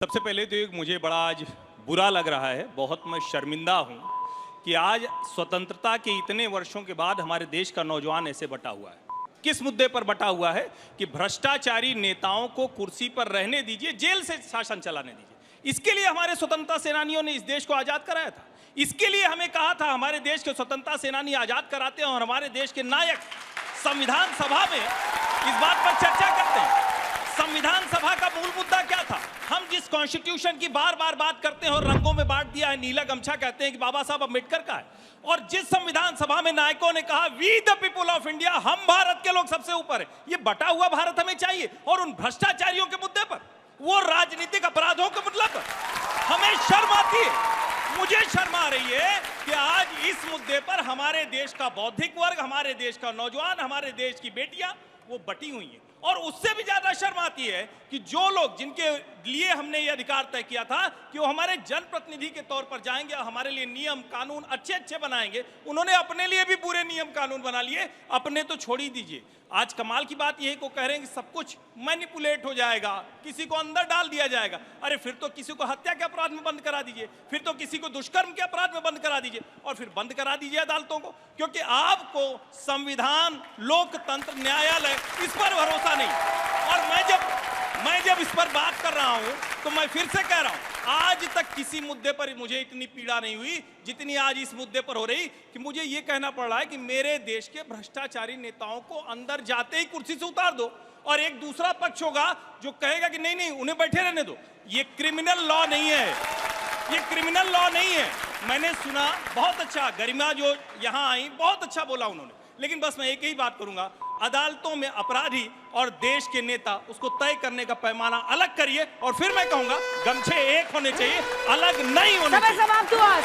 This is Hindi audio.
सबसे पहले तो एक मुझे बड़ा आज बुरा लग रहा है, बहुत मैं शर्मिंदा हूँ कि आज स्वतंत्रता के इतने वर्षों के बाद हमारे देश का नौजवान ऐसे बटा हुआ है। किस मुद्दे पर बटा हुआ है कि भ्रष्टाचारी नेताओं को कुर्सी पर रहने दीजिए, जेल से शासन चलाने दीजिए। इसके लिए हमारे स्वतंत्रता सेनानियों ने इस देश को आज़ाद कराया था। इसके लिए हमें कहा था हमारे देश के स्वतंत्रता सेनानी आज़ाद कराते हैं और हमारे देश के नायक संविधान सभा में इस बात पर चर्चा करते हैं। संविधान सभा का मूल मुद्दा क्या था? हम जिस कॉन्स्टिट्यूशन की बार बार बात करते हैं और रंगों में बांट दिया है, नीला गमछा कहते हैं कि बाबा साहब अम्बेडकर का है, और जिस संविधान सभा में नायकों ने कहा we the people of India, हम भारत के लोग सबसे ऊपर है, ये बटा हुआ भारत हमें चाहिए। और उन भ्रष्टाचारियों के मुद्दे पर, वो राजनीतिक अपराधों के मुद्दे पर हमें शर्म आती है। मुझे शर्म आ रही है कि आज इस मुद्दे पर हमारे देश का बौद्धिक वर्ग, हमारे देश का नौजवान, हमारे देश की बेटियां वो बटी हुई हैं। और उससे भी ज्यादा शर्म आती है कि जो लोग जिनके लिए हमने ये अधिकार तय किया था कि वो हमारे जनप्रतिनिधि के तौर पर जाएंगे और हमारे लिए नियम कानून अच्छे अच्छे बनाएंगे, उन्होंने अपने लिए भी पूरे नियम कानून बना लिए। अपने तो छोड़ ही दीजिए, आज कमाल की बात यह है को कह रहे हैं कि सब कुछ मैनिपुलेट हो जाएगा, किसी को अंदर डाल दिया जाएगा। अरे फिर तो किसी को हत्या के अपराध में बंद करा दीजिए, फिर तो किसी को दुष्कर्म के अपराध में बंद करा दीजिए, और फिर बंद करा दीजिए अदालतों को, क्योंकि आपको संविधान, लोकतंत्र, न्यायालय, इस पर भरोसा नहीं। और मैं जब इस पर बात कर रहा हूं तो मैं फिर से कह रहा हूं, आज तक किसी मुद्दे पर मुझे इतनी पीड़ा नहीं हुई जितनी आज इस मुद्दे पर हो रही कि मुझे यह कहना पड़ रहा है कि मेरे देश के भ्रष्टाचारी नेताओं को अंदर जाते ही कुर्सी से उतार दो, और एक दूसरा पक्ष होगा जो कहेगा कि नहीं नहीं उन्हें बैठे रहने दो। ये क्रिमिनल लॉ नहीं है, ये क्रिमिनल लॉ नहीं है। मैंने सुना, बहुत अच्छा, गरिमा जो यहां आई बहुत अच्छा बोला उन्होंने, लेकिन बस मैं एक ही बात करूंगा, अदालतों में अपराधी और देश के नेता, उसको तय करने का पैमाना अलग करिए। और फिर मैं कहूंगा गमछे एक होने चाहिए, अलग नहीं होने चाहिए। समय समाप्त हुआ।